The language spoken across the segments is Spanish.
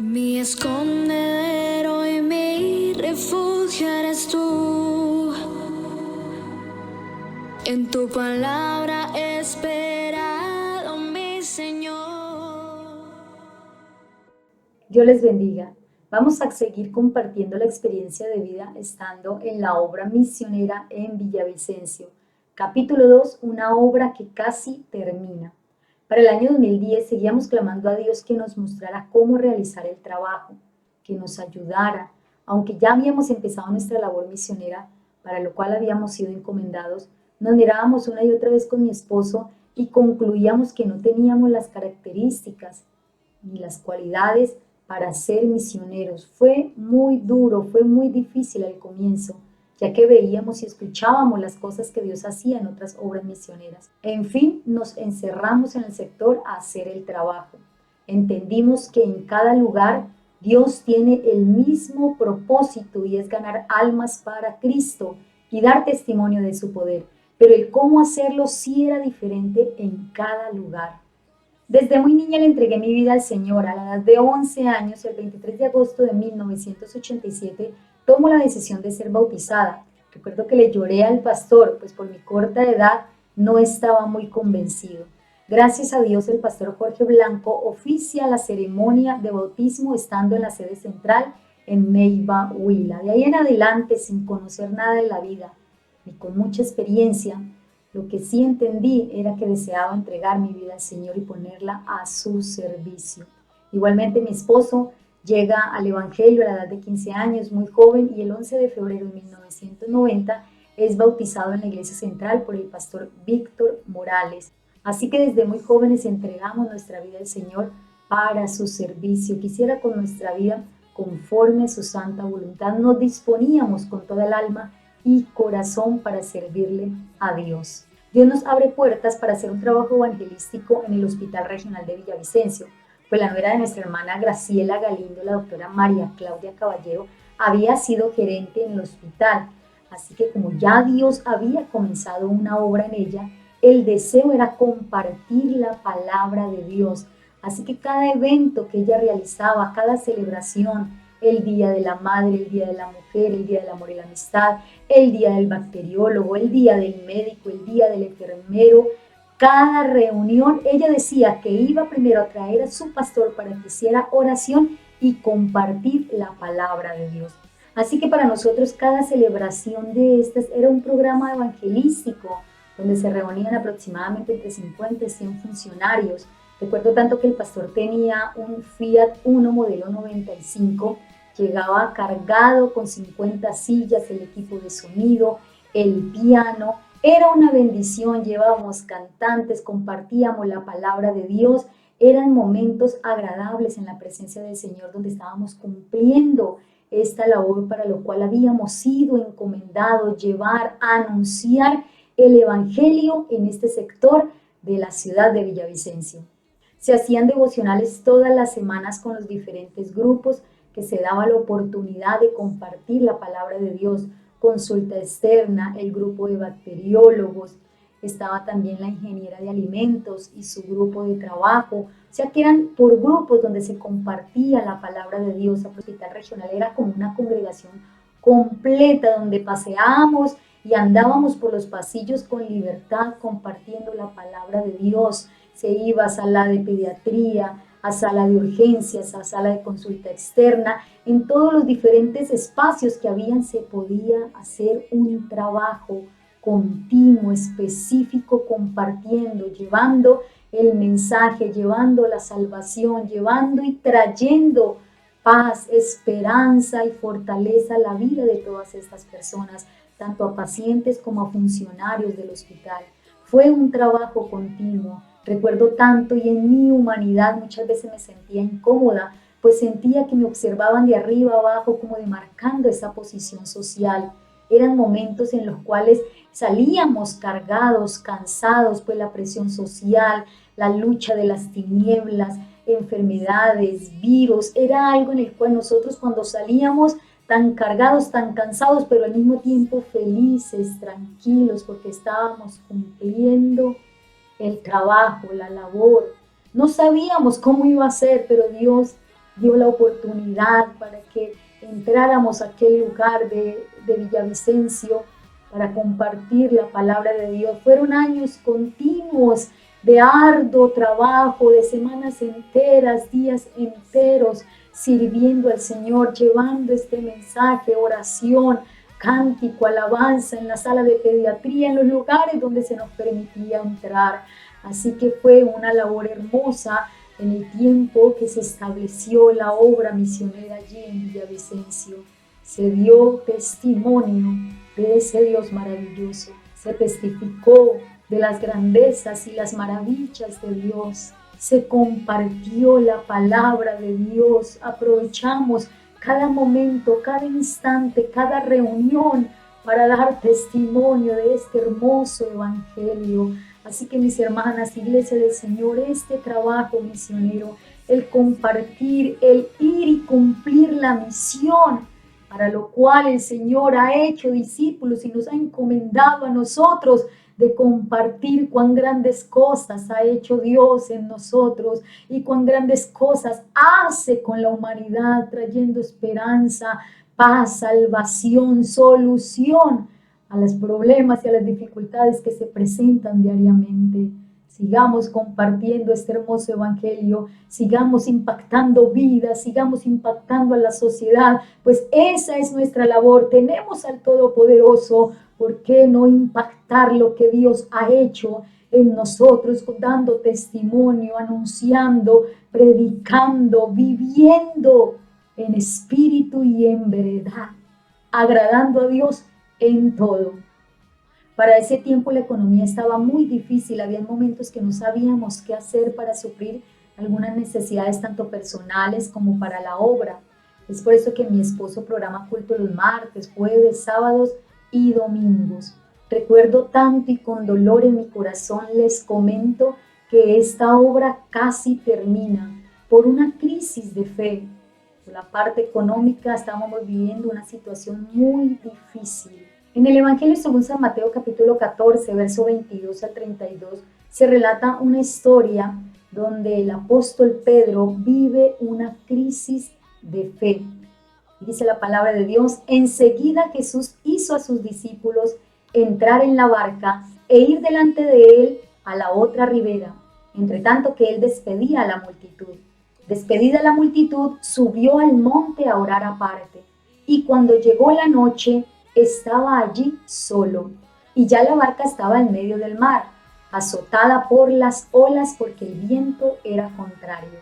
Mi escondedero y mi refugio eres tú. En tu palabra he esperado, mi Señor. Dios les bendiga. Vamos a seguir compartiendo la experiencia de vida estando en la obra misionera en Villavicencio. Capítulo 2, una obra que casi termina. Para el año 2010 seguíamos clamando a Dios que nos mostrara cómo realizar el trabajo, que nos ayudara, aunque ya habíamos empezado nuestra labor misionera, para lo cual habíamos sido encomendados. Nos mirábamos una y otra vez con mi esposo y concluíamos que no teníamos las características ni las cualidades para ser misioneros. Fue muy duro, fue muy difícil al comienzo, ya que veíamos y escuchábamos las cosas que Dios hacía en otras obras misioneras. En fin, nos encerramos en el sector a hacer el trabajo. Entendimos que en cada lugar Dios tiene el mismo propósito y es ganar almas para Cristo y dar testimonio de su poder. Pero el cómo hacerlo sí era diferente en cada lugar. Desde muy niña le entregué mi vida al Señor. A la edad de 11 años, el 23 de agosto de 1987, tomo la decisión de ser bautizada. Recuerdo que le lloré al pastor, pues por mi corta edad no estaba muy convencido. Gracias a Dios, el pastor Jorge Blanco oficia la ceremonia de bautismo estando en la sede central en Neiva, Huila. De ahí en adelante, sin conocer nada de la vida, ni con mucha experiencia, lo que sí entendí era que deseaba entregar mi vida al Señor y ponerla a su servicio. Igualmente mi esposo llega al Evangelio a la edad de 15 años, muy joven, y el 11 de febrero de 1990 es bautizado en la iglesia central por el pastor Víctor Morales. Así que desde muy jóvenes entregamos nuestra vida al Señor para su servicio. Quisiera con nuestra vida, conforme a su santa voluntad, nos disponíamos con toda el alma y corazón para servirle a Dios. Dios nos abre puertas para hacer un trabajo evangelístico en el Hospital Regional de Villavicencio. Pues la nuera de nuestra hermana Graciela Galindo, la doctora María Claudia Caballero, había sido gerente en el hospital. Así que como ya Dios había comenzado una obra en ella, el deseo era compartir la palabra de Dios. Así que cada evento que ella realizaba, cada celebración, el Día de la Madre, el Día de la Mujer, el Día del Amor y la Amistad, el Día del Bacteriólogo, el Día del Médico, el Día del Enfermero, cada reunión ella decía que iba primero a traer a su pastor para que hiciera oración y compartir la palabra de Dios. Así que para nosotros cada celebración de estas era un programa evangelístico donde se reunían aproximadamente entre 50 y 100 funcionarios. Recuerdo tanto que el pastor tenía un Fiat Uno modelo 95, llegaba cargado con 50 sillas, el equipo de sonido, el piano. Era una bendición, llevábamos cantantes, compartíamos la palabra de Dios. Eran momentos agradables en la presencia del Señor donde estábamos cumpliendo esta labor para lo cual habíamos sido encomendados, llevar, anunciar el Evangelio en este sector de la ciudad de Villavicencio. Se hacían devocionales todas las semanas con los diferentes grupos que se daba la oportunidad de compartir la palabra de Dios, consulta externa, el grupo de bacteriólogos, estaba también la ingeniera de alimentos y su grupo de trabajo, o sea que eran por grupos donde se compartía la palabra de Dios. El hospital regional era como una congregación completa donde paseábamos y andábamos por los pasillos con libertad compartiendo la palabra de Dios. Se iba a sala de pediatría, a sala de urgencias, a sala de consulta externa. En todos los diferentes espacios que habían se podía hacer un trabajo continuo, específico, compartiendo, llevando el mensaje, llevando la salvación, llevando y trayendo paz, esperanza y fortaleza a la vida de todas estas personas, tanto a pacientes como a funcionarios del hospital. Fue un trabajo continuo. Recuerdo tanto y en mi humanidad muchas veces me sentía incómoda, pues sentía que me observaban de arriba abajo como demarcando esa posición social. Eran momentos en los cuales salíamos cargados, cansados, pues la presión social, la lucha de las tinieblas, enfermedades, virus, era algo en el cual nosotros cuando salíamos tan cargados, tan cansados, pero al mismo tiempo felices, tranquilos, porque estábamos cumpliendo el trabajo, la labor. No sabíamos cómo iba a ser, pero Dios dio la oportunidad para que entráramos a aquel lugar de Villavicencio para compartir la palabra de Dios. Fueron años continuos de arduo trabajo, de semanas enteras, días enteros, sirviendo al Señor, llevando este mensaje, oración, cántico, alabanza en la sala de pediatría, en los lugares donde se nos permitía entrar. Así que fue una labor hermosa en el tiempo que se estableció la obra misionera allí en Villavicencio. Se dio testimonio de ese Dios maravilloso, se testificó de las grandezas y las maravillas de Dios, se compartió la palabra de Dios. Aprovechamos cada momento, cada instante, cada reunión para dar testimonio de este hermoso evangelio. Así que mis hermanas, Iglesia del Señor, este trabajo misionero, el compartir, el ir y cumplir la misión, para lo cual el Señor ha hecho discípulos y nos ha encomendado a nosotros de compartir cuán grandes cosas ha hecho Dios en nosotros y cuán grandes cosas hace con la humanidad, trayendo esperanza, paz, salvación, solución a los problemas y a las dificultades que se presentan diariamente. Sigamos compartiendo este hermoso evangelio, sigamos impactando vidas, sigamos impactando a la sociedad, pues esa es nuestra labor. Tenemos al Todopoderoso, ¿por qué no impactar lo que Dios ha hecho en nosotros, dando testimonio, anunciando, predicando, viviendo en espíritu y en verdad, agradando a Dios en todo? Para ese tiempo la economía estaba muy difícil, había momentos que no sabíamos qué hacer para suplir algunas necesidades tanto personales como para la obra. Es por eso que mi esposo programa culto los martes, jueves, sábados y domingos. Recuerdo tanto y con dolor en mi corazón les comento que esta obra casi termina por una crisis de fe. Por la parte económica estábamos viviendo una situación muy difícil. En el Evangelio según San Mateo capítulo 14, verso 22 al 32, se relata una historia donde el apóstol Pedro vive una crisis de fe. Dice la palabra de Dios: enseguida Jesús hizo a sus discípulos entrar en la barca e ir delante de él a la otra ribera, entre tanto que él despedía a la multitud. Despedida la multitud, subió al monte a orar aparte, y cuando llegó la noche, estaba allí solo, y ya la barca estaba en medio del mar, azotada por las olas porque el viento era contrario.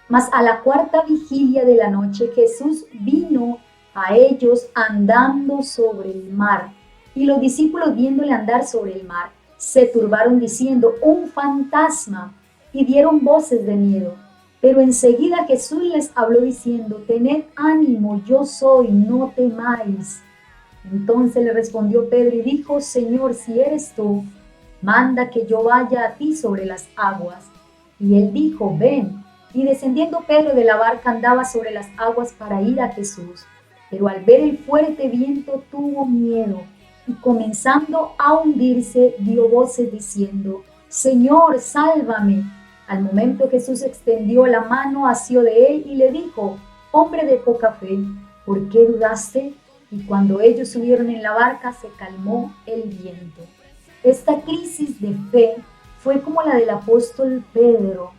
Mas a la cuarta vigilia de la noche Jesús vino a ellos andando sobre el mar, y los discípulos viéndole andar sobre el mar, se turbaron diciendo: un fantasma, y dieron voces de miedo. Pero enseguida Jesús les habló diciendo: tened ánimo, yo soy, no temáis. Entonces le respondió Pedro y dijo: Señor, si eres tú, manda que yo vaya a ti sobre las aguas. Y él dijo: ven. Y descendiendo Pedro de la barca andaba sobre las aguas para ir a Jesús. Pero al ver el fuerte viento tuvo miedo, y comenzando a hundirse dio voces diciendo: Señor, sálvame. Al momento Jesús extendió la mano, asió de él y le dijo: hombre de poca fe, ¿por qué dudaste? Y cuando ellos subieron en la barca, se calmó el viento. Esta crisis de fe fue como la del apóstol Pedro.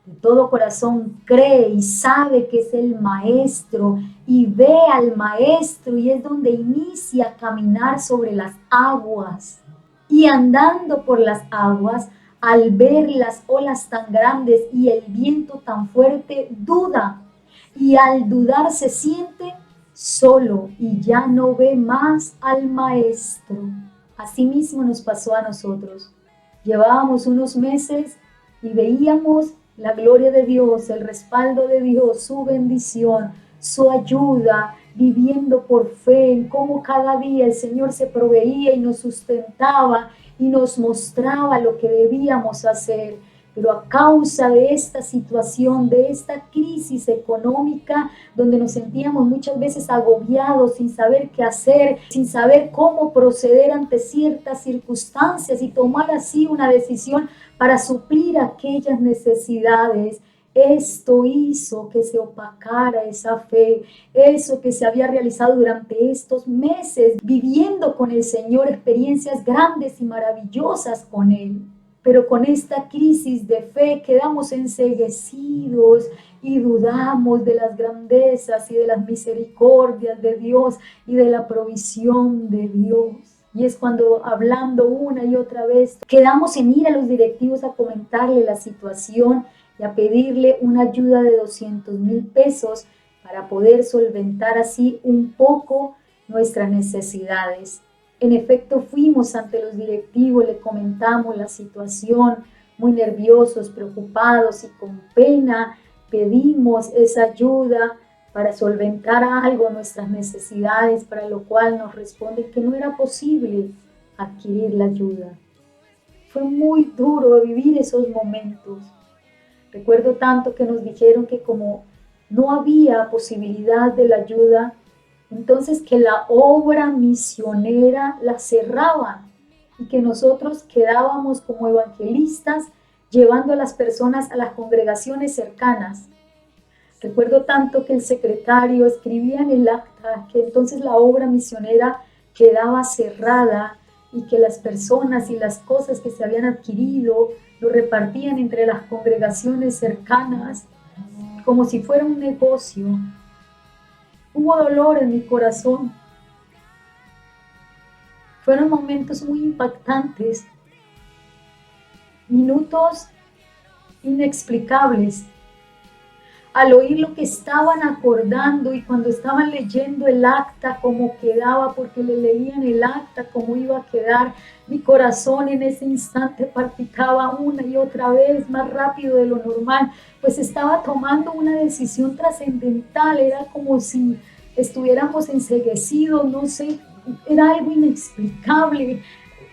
De todo corazón cree y sabe que es el maestro y ve al maestro, y es donde inicia a caminar sobre las aguas. Y andando por las aguas, al ver las olas tan grandes y el viento tan fuerte, duda. Y al dudar se siente solo y ya no ve más al maestro. Así mismo nos pasó a nosotros. Llevábamos unos meses y veíamos la gloria de Dios, el respaldo de Dios, su bendición, su ayuda, viviendo por fe, en cómo cada día el Señor se proveía y nos sustentaba y nos mostraba lo que debíamos hacer. Pero a causa de esta situación, de esta crisis económica, donde nos sentíamos muchas veces agobiados, sin saber qué hacer, sin saber cómo proceder ante ciertas circunstancias y tomar así una decisión para suplir aquellas necesidades, Esto hizo que se opacara esa fe, eso que se había realizado durante estos meses, viviendo con el Señor experiencias grandes y maravillosas con Él. Pero con esta crisis de fe quedamos enceguecidos y dudamos de las grandezas y de las misericordias de Dios y de la provisión de Dios. Y es cuando, hablando una y otra vez, quedamos en ir a los directivos a comentarle la situación y a pedirle una ayuda de 200,000 pesos para poder solventar así un poco nuestras necesidades. En efecto, fuimos ante los directivos, le comentamos la situación, muy nerviosos, preocupados y con pena pedimos esa ayuda para solventar algo nuestras necesidades, para lo cual nos responden que no era posible adquirir la ayuda. Fue muy duro vivir esos momentos. Recuerdo tanto que nos dijeron que como no había posibilidad de la ayuda, entonces que la obra misionera la cerraban y que nosotros quedábamos como evangelistas llevando a las personas a las congregaciones cercanas. Recuerdo tanto que el secretario escribía en el acta que entonces la obra misionera quedaba cerrada y que las personas y las cosas que se habían adquirido lo repartían entre las congregaciones cercanas como si fuera un negocio. Hubo dolor en mi corazón. Fueron momentos muy impactantes, minutos inexplicables. Al oír lo que estaban acordando y cuando estaban leyendo el acta, cómo quedaba, porque le leían el acta, cómo iba a quedar, mi corazón en ese instante palpitaba una y otra vez más rápido de lo normal, pues estaba tomando una decisión trascendental, era como si estuviéramos enceguecidos, no sé, era algo inexplicable.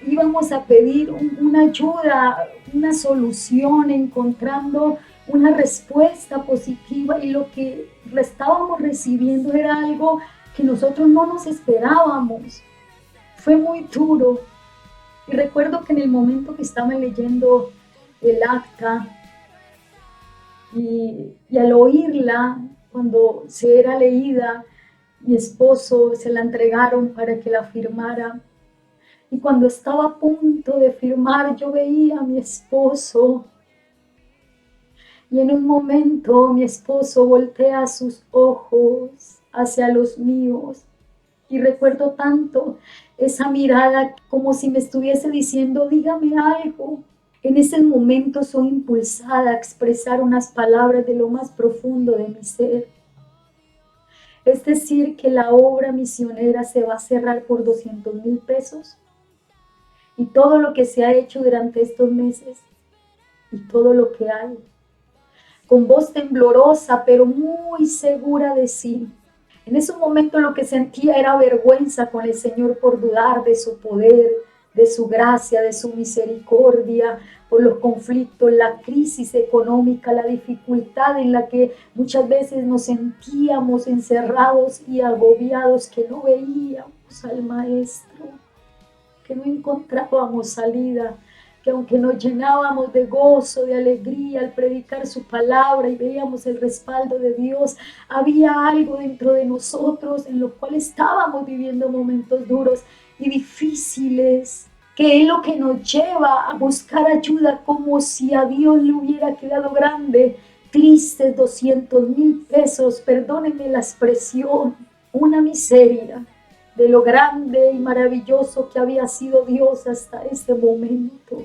Íbamos a pedir una ayuda, una solución, encontrando una respuesta positiva y lo que estábamos recibiendo era algo que nosotros no nos esperábamos. Fue muy duro. Y recuerdo que en el momento que estaba leyendo el acta y al oírla, cuando se era leída, mi esposo se la entregaron para que la firmara. Y cuando estaba a punto de firmar, yo veía a mi esposo. Y en un momento mi esposo voltea sus ojos hacia los míos. Y recuerdo tanto esa mirada como si me estuviese diciendo, dígame algo. En ese momento soy impulsada a expresar unas palabras de lo más profundo de mi ser. Es decir, que la obra misionera se va a cerrar por 200,000 pesos. Y todo lo que se ha hecho durante estos meses y todo lo que hay. Con voz temblorosa, pero muy segura de sí. En ese momento lo que sentía era vergüenza con el Señor por dudar de su poder, de su gracia, de su misericordia, por los conflictos, la crisis económica, la dificultad en la que muchas veces nos sentíamos encerrados y agobiados, que no veíamos al Maestro, que no encontrábamos salida, que aunque nos llenábamos de gozo, de alegría al predicar su palabra y veíamos el respaldo de Dios, había algo dentro de nosotros en lo cual estábamos viviendo momentos duros y difíciles, que es lo que nos lleva a buscar ayuda como si a Dios le hubiera quedado grande, tristes 200,000 pesos, perdónenme la expresión, una miseria de lo grande y maravilloso que había sido Dios hasta ese momento.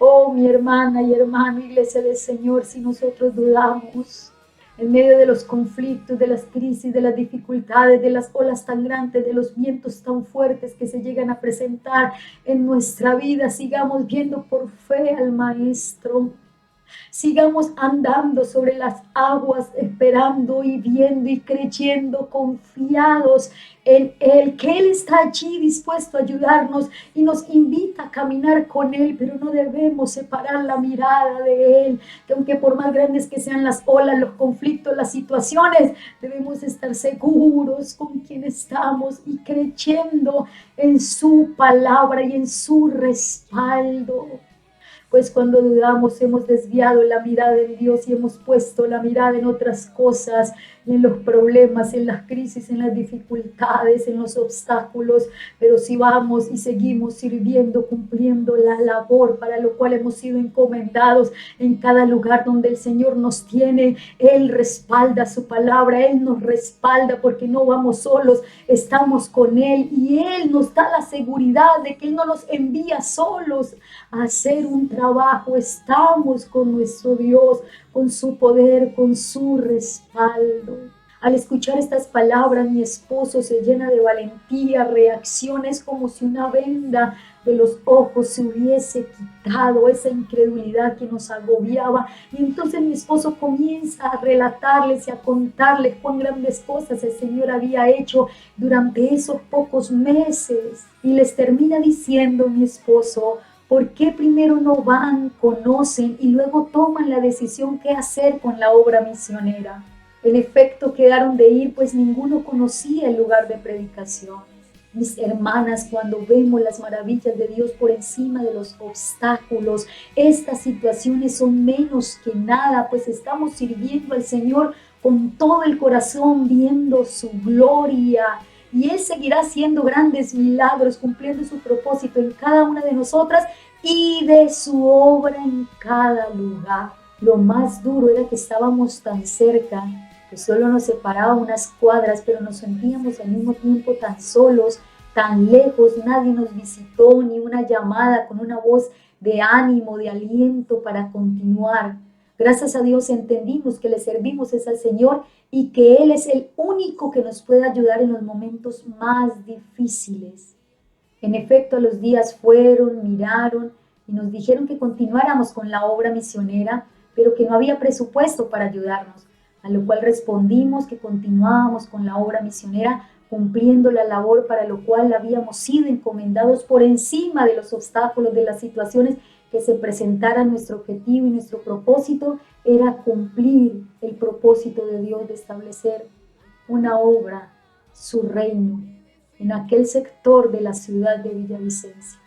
Oh, mi hermana y hermano, iglesia del Señor, si nosotros dudamos en medio de los conflictos, de las crisis, de las dificultades, de las olas tan grandes, de los vientos tan fuertes que se llegan a presentar en nuestra vida, sigamos viendo por fe al Maestro. Sigamos andando sobre las aguas, esperando y viendo y creyendo, confiados en Él, que Él está allí dispuesto a ayudarnos y nos invita a caminar con Él, pero no debemos separar la mirada de Él, que aunque por más grandes que sean las olas, los conflictos, las situaciones, debemos estar seguros con quien estamos y creyendo en su palabra y en su respaldo. pues cuando dudamos hemos desviado la mirada en Dios y hemos puesto la mirada en otras cosas, en los problemas, en las crisis, en las dificultades, en los obstáculos. Pero si vamos y seguimos sirviendo, cumpliendo la labor para lo cual hemos sido encomendados, en cada lugar donde el Señor nos tiene, Él respalda su palabra, Él nos respalda porque no vamos solos, estamos con Él y Él nos da la seguridad de que Él no nos envía solos a hacer un trabajo. Estamos con nuestro Dios, con su poder, con su respaldo. Al escuchar estas palabras, mi esposo se llena de valentía, reacciones como si una venda de los ojos se hubiese quitado, esa incredulidad que nos agobiaba. Y entonces mi esposo comienza a relatarles y a contarles cuán grandes cosas el Señor había hecho durante esos pocos meses. Y les termina diciendo mi esposo: ¿por qué primero no van, conocen y luego toman la decisión qué hacer con la obra misionera? En efecto, quedaron de ir, pues ninguno conocía el lugar de predicación. Mis hermanas, cuando vemos las maravillas de Dios por encima de los obstáculos, estas situaciones son menos que nada, pues estamos sirviendo al Señor con todo el corazón, viendo su gloria. Y Él seguirá haciendo grandes milagros, cumpliendo su propósito en cada una de nosotras y de su obra en cada lugar. Lo más duro era que estábamos tan cerca, que solo nos separaba unas cuadras, pero nos sentíamos al mismo tiempo tan solos, tan lejos. Nadie nos visitó, ni una llamada con una voz de ánimo, de aliento para continuar. Gracias a Dios entendimos que le servimos es al Señor y que Él es el único que nos puede ayudar en los momentos más difíciles. En efecto, los días fueron, miraron y nos dijeron que continuáramos con la obra misionera, pero que no había presupuesto para ayudarnos, a lo cual respondimos que continuábamos con la obra misionera, cumpliendo la labor para lo cual habíamos sido encomendados por encima de los obstáculos, de las situaciones que se presentaran. Nuestro objetivo y nuestro propósito era cumplir el propósito de Dios de establecer una obra, su reino, en aquel sector de la ciudad de Villavicencio.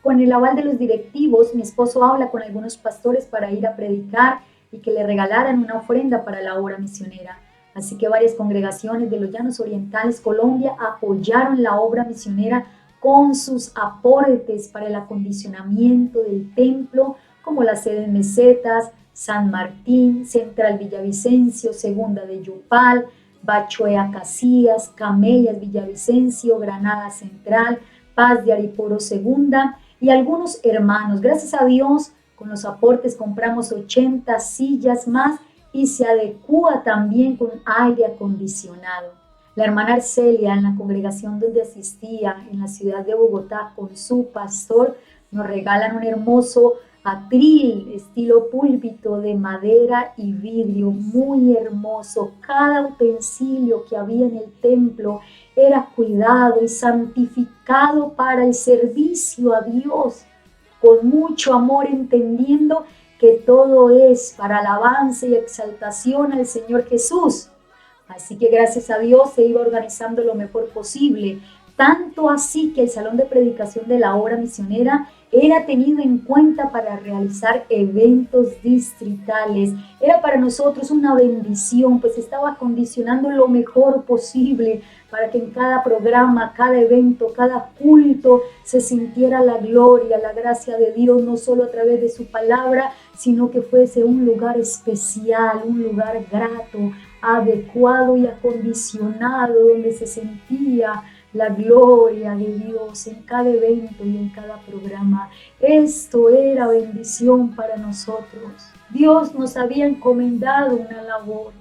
Con el aval de los directivos, mi esposo habla con algunos pastores para ir a predicar y que le regalaran una ofrenda para la obra misionera. Así que varias congregaciones de los Llanos Orientales, Colombia, apoyaron la obra misionera con sus aportes para el acondicionamiento del templo, como la sede en Mesetas, San Martín, Central Villavicencio, Segunda de Yopal, Bachoea Casillas, Camellas Villavicencio, Granada Central, Paz de Ariporo Segunda y algunos hermanos. Gracias a Dios, con los aportes compramos 80 sillas más y se adecúa también con aire acondicionado. La hermana Arcelia, en la congregación donde asistía en la ciudad de Bogotá con su pastor, nos regalan un hermoso atril estilo púlpito de madera y vidrio, muy hermoso. Cada utensilio que había en el templo era cuidado y santificado para el servicio a Dios, con mucho amor, entendiendo que todo es para alabanza y exaltación al Señor Jesús. Así que gracias a Dios se iba organizando lo mejor posible, tanto así que el salón de predicación de la obra misionera era tenido en cuenta para realizar eventos distritales. Era para nosotros una bendición, pues estaba acondicionando lo mejor posible para que en cada programa, cada evento, cada culto se sintiera la gloria, la gracia de Dios, no solo a través de su palabra, sino que fuese un lugar especial, un lugar grato, adecuado y acondicionado, donde se sentía la gloria de Dios en cada evento y en cada programa. Esto era bendición para nosotros. Dios nos había encomendado una labor.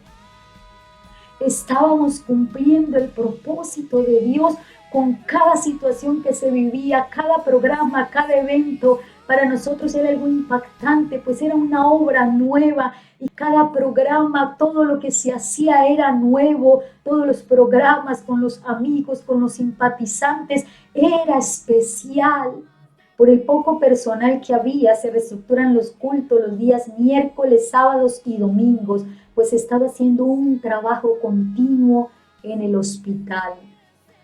Estábamos cumpliendo el propósito de Dios con cada situación que se vivía, cada programa, cada evento. Para nosotros era algo impactante, pues era una obra nueva y cada programa, todo lo que se hacía era nuevo, todos los programas con los amigos, con los simpatizantes, era especial. Por el poco personal que había, se reestructuran los cultos los días miércoles, sábados y domingos, pues estaba haciendo un trabajo continuo en el hospital.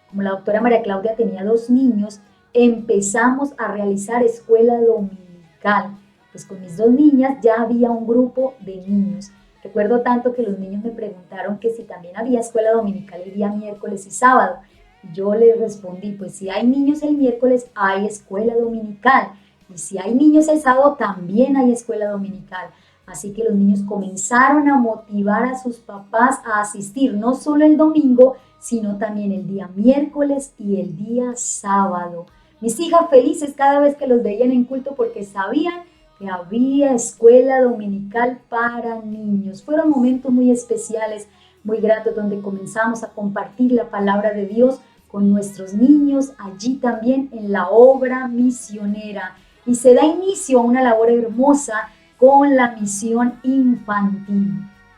Como la doctora María Claudia tenía 2 niños, empezamos a realizar escuela dominical. Pues con mis dos niñas ya había un grupo de niños. Recuerdo tanto que los niños me preguntaron que si también había escuela dominical el día miércoles y sábado. Y yo les respondí, pues si hay niños el miércoles, hay escuela dominical. Y si hay niños el sábado, también hay escuela dominical. Así que los niños comenzaron a motivar a sus papás a asistir, no solo el domingo, sino también el día miércoles y el día sábado. Mis hijas felices cada vez que los veían en culto porque sabían que había escuela dominical para niños. Fueron momentos muy especiales, muy gratos, donde comenzamos a compartir la palabra de Dios con nuestros niños, allí también en la obra misionera. Y se da inicio a una labor hermosa con la misión infantil.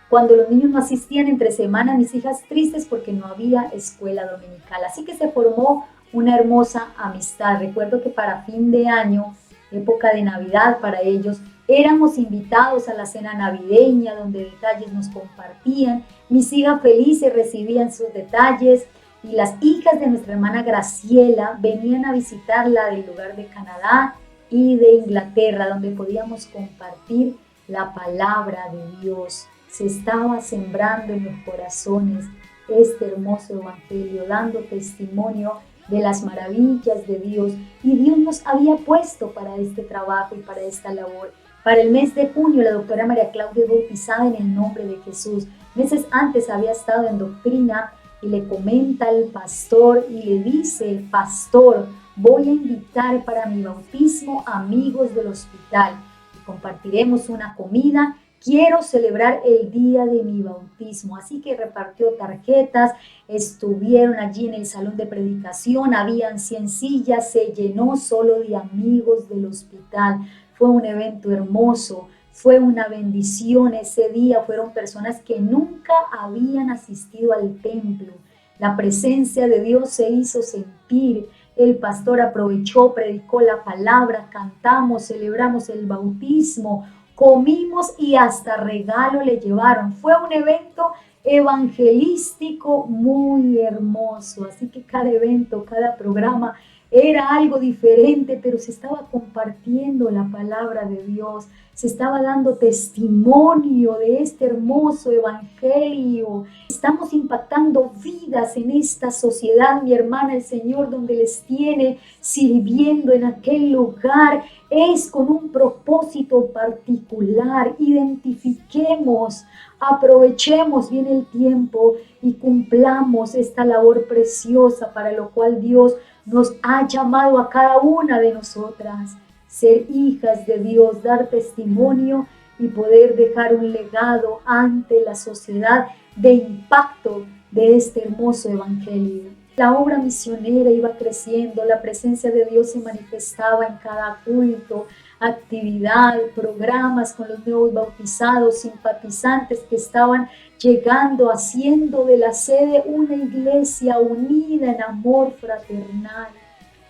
Cuando los niños no asistían entre semana, mis hijas tristes porque no había escuela dominical. Así que se formó una hermosa amistad. Recuerdo que para fin de año, época de Navidad para ellos, éramos invitados a la cena navideña donde detalles nos compartían. Mis hijas felices recibían sus detalles y las hijas de nuestra hermana Graciela venían a visitarla del lugar de Canadá y de Inglaterra, donde podíamos compartir la palabra de Dios. Se estaba sembrando en los corazones este hermoso evangelio, dando testimonio de las maravillas de Dios. Y Dios nos había puesto para este trabajo y para esta labor. Para el mes de junio, la doctora María Claudia es bautizada en el nombre de Jesús. Meses antes había estado en doctrina y le comenta al pastor y le dice, pastor, voy a invitar para mi bautismo amigos del hospital y compartiremos una comida. Quiero celebrar el día de mi bautismo. Así que repartió tarjetas, estuvieron allí en el salón de predicación, habían 100 sillas, se llenó solo de amigos del hospital. Fue un evento hermoso, fue una bendición ese día. Fueron personas que nunca habían asistido al templo. La presencia de Dios se hizo sentir. El pastor aprovechó, predicó la palabra, cantamos, celebramos el bautismo, comimos y hasta regalo le llevaron. Fue un evento evangelístico muy hermoso. Así que cada evento, cada programa era algo diferente, pero se estaba compartiendo la palabra de Dios. Se estaba dando testimonio de este hermoso evangelio. Estamos impactando vidas en esta sociedad, mi hermana. El Señor donde les tiene sirviendo en aquel lugar es con un propósito particular. Identifiquemos, aprovechemos bien el tiempo y cumplamos esta labor preciosa para lo cual Dios nos ha llamado a cada una de nosotras. Ser hijas de Dios, dar testimonio y poder dejar un legado ante la sociedad de impacto de este hermoso evangelio. La obra misionera iba creciendo, la presencia de Dios se manifestaba en cada culto, actividad, programas con los nuevos bautizados, simpatizantes que estaban llegando, haciendo de la sede una iglesia unida en amor fraternal.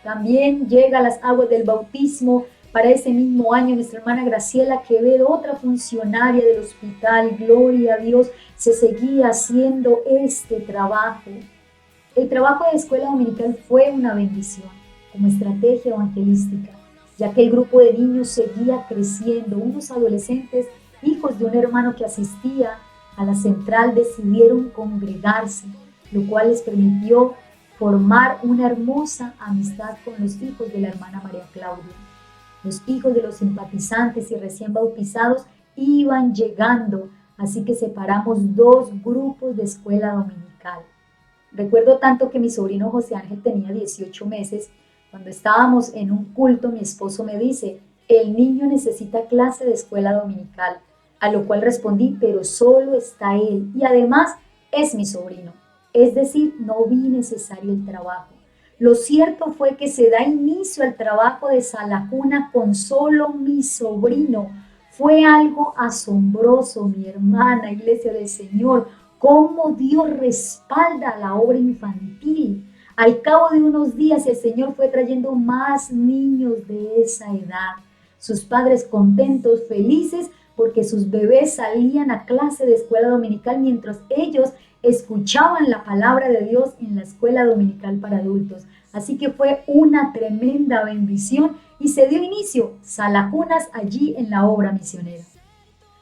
También llega a las aguas del bautismo para ese mismo año nuestra hermana Graciela Quevedo, otra funcionaria del hospital. Gloria a Dios, se seguía haciendo este trabajo. El trabajo de escuela dominical fue una bendición como estrategia evangelística, ya que el grupo de niños seguía creciendo. Unos adolescentes, hijos de un hermano que asistía a la central, decidieron congregarse, lo cual les permitió formar una hermosa amistad con los hijos de la hermana María Claudia. Los hijos de los simpatizantes y recién bautizados iban llegando, así que separamos dos grupos de escuela dominical. Recuerdo tanto que mi sobrino José Ángel tenía 18 meses. Cuando estábamos en un culto, mi esposo me dice, el niño necesita clase de escuela dominical, a lo cual respondí, pero solo está él y además es mi sobrino. Es decir, no vi necesario el trabajo. Lo cierto fue que se da inicio al trabajo de Sala Cuna con solo mi sobrino. Fue algo asombroso, mi hermana, Iglesia del Señor, cómo Dios respalda la obra infantil. Al cabo de unos días el Señor fue trayendo más niños de esa edad. Sus padres contentos, felices, porque sus bebés salían a clase de escuela dominical mientras ellos escuchaban la palabra de Dios en la escuela dominical para adultos. Así que fue una tremenda bendición y se dio inicio Salacunas allí en la obra misionera.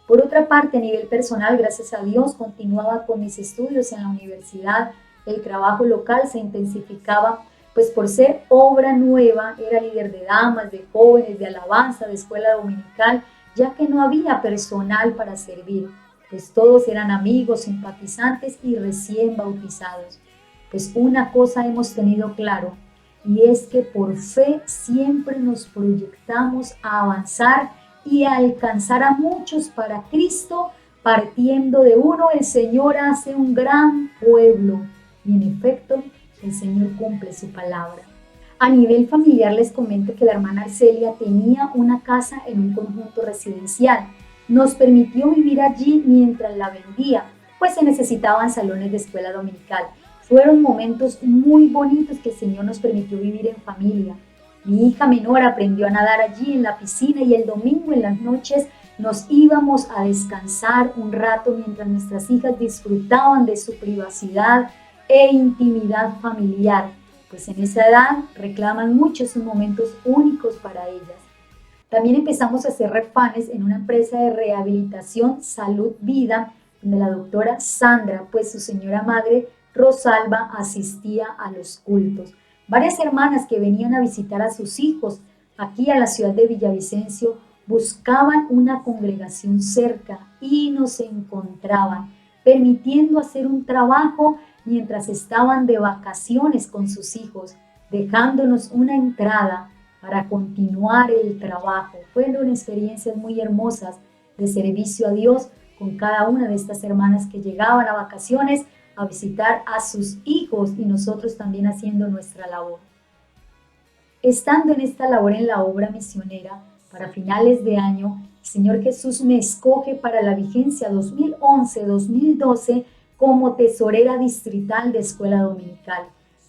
Por otra parte, a nivel personal, gracias a Dios, continuaba con mis estudios en la universidad. El trabajo local se intensificaba, pues por ser obra nueva, era líder de damas, de jóvenes, de alabanza, de escuela dominical, ya que no había personal para servir, pues todos eran amigos, simpatizantes y recién bautizados. Pues una cosa hemos tenido claro, y es que por fe siempre nos proyectamos a avanzar y a alcanzar a muchos para Cristo. Partiendo de uno, el Señor hace un gran pueblo y en efecto el Señor cumple su palabra. A nivel familiar les comento que la hermana Arcelia tenía una casa en un conjunto residencial. Nos permitió vivir allí mientras la vendía, pues se necesitaban salones de escuela dominical. Fueron momentos muy bonitos que el Señor nos permitió vivir en familia. Mi hija menor aprendió a nadar allí en la piscina y el domingo en las noches nos íbamos a descansar un rato mientras nuestras hijas disfrutaban de su privacidad e intimidad familiar, pues en esa edad reclaman mucho esos momentos únicos para ellas. También empezamos a hacer refanes en una empresa de rehabilitación Salud Vida, donde la doctora Sandra, pues su señora madre Rosalba, asistía a los cultos. Varias hermanas que venían a visitar a sus hijos aquí a la ciudad de Villavicencio buscaban una congregación cerca y nos encontraban, permitiendo hacer un trabajo mientras estaban de vacaciones con sus hijos, dejándonos una entrada para continuar el trabajo. Fueron experiencias muy hermosas de servicio a Dios con cada una de estas hermanas que llegaban a vacaciones a visitar a sus hijos y nosotros también haciendo nuestra labor. Estando en esta labor en la obra misionera, para finales de año, el Señor Jesús me escoge para la vigencia 2011-2012 como tesorera distrital de escuela dominical.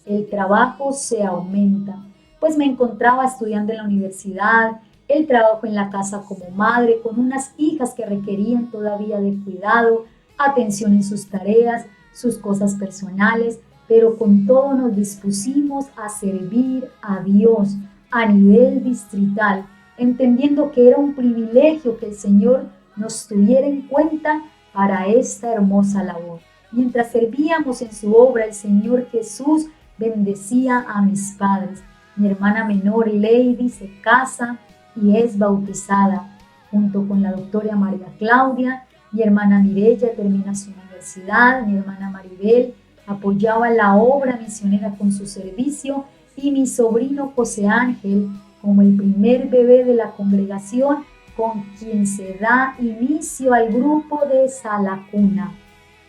El trabajo se aumenta, pues me encontraba estudiando en la universidad, el trabajo en la casa como madre, con unas hijas que requerían todavía de cuidado, atención en sus tareas, sus cosas personales, pero con todo nos dispusimos a servir a Dios a nivel distrital, entendiendo que era un privilegio que el Señor nos tuviera en cuenta para esta hermosa labor. Mientras servíamos en su obra, el Señor Jesús bendecía a mis padres. Mi hermana menor, Lady, se casa y es bautizada, junto con la doctora María Claudia. Mi hermana Mireya termina su universidad, mi hermana Maribel apoyaba la obra misionera con su servicio y mi sobrino José Ángel como el primer bebé de la congregación con quien se da inicio al grupo de Salacuna.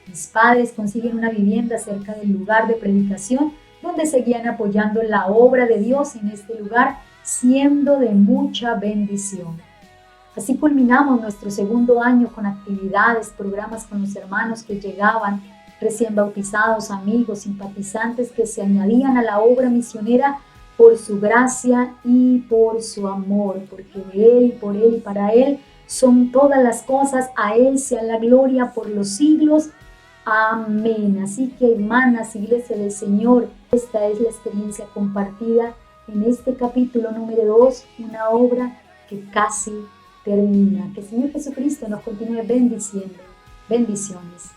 Mis padres consiguen una vivienda cerca del lugar de predicación donde seguían apoyando la obra de Dios en este lugar, siendo de mucha bendición. Así culminamos nuestro segundo año con actividades, programas con los hermanos que llegaban, recién bautizados, amigos, simpatizantes que se añadían a la obra misionera por su gracia y por su amor, porque de Él, por Él y para Él son todas las cosas, a Él sea la gloria por los siglos. Amén. Así que hermanas, iglesia del Señor, esta es la experiencia compartida en este capítulo número 2, una obra que casi termina. Que el Señor Jesucristo nos continúe bendiciendo. Bendiciones.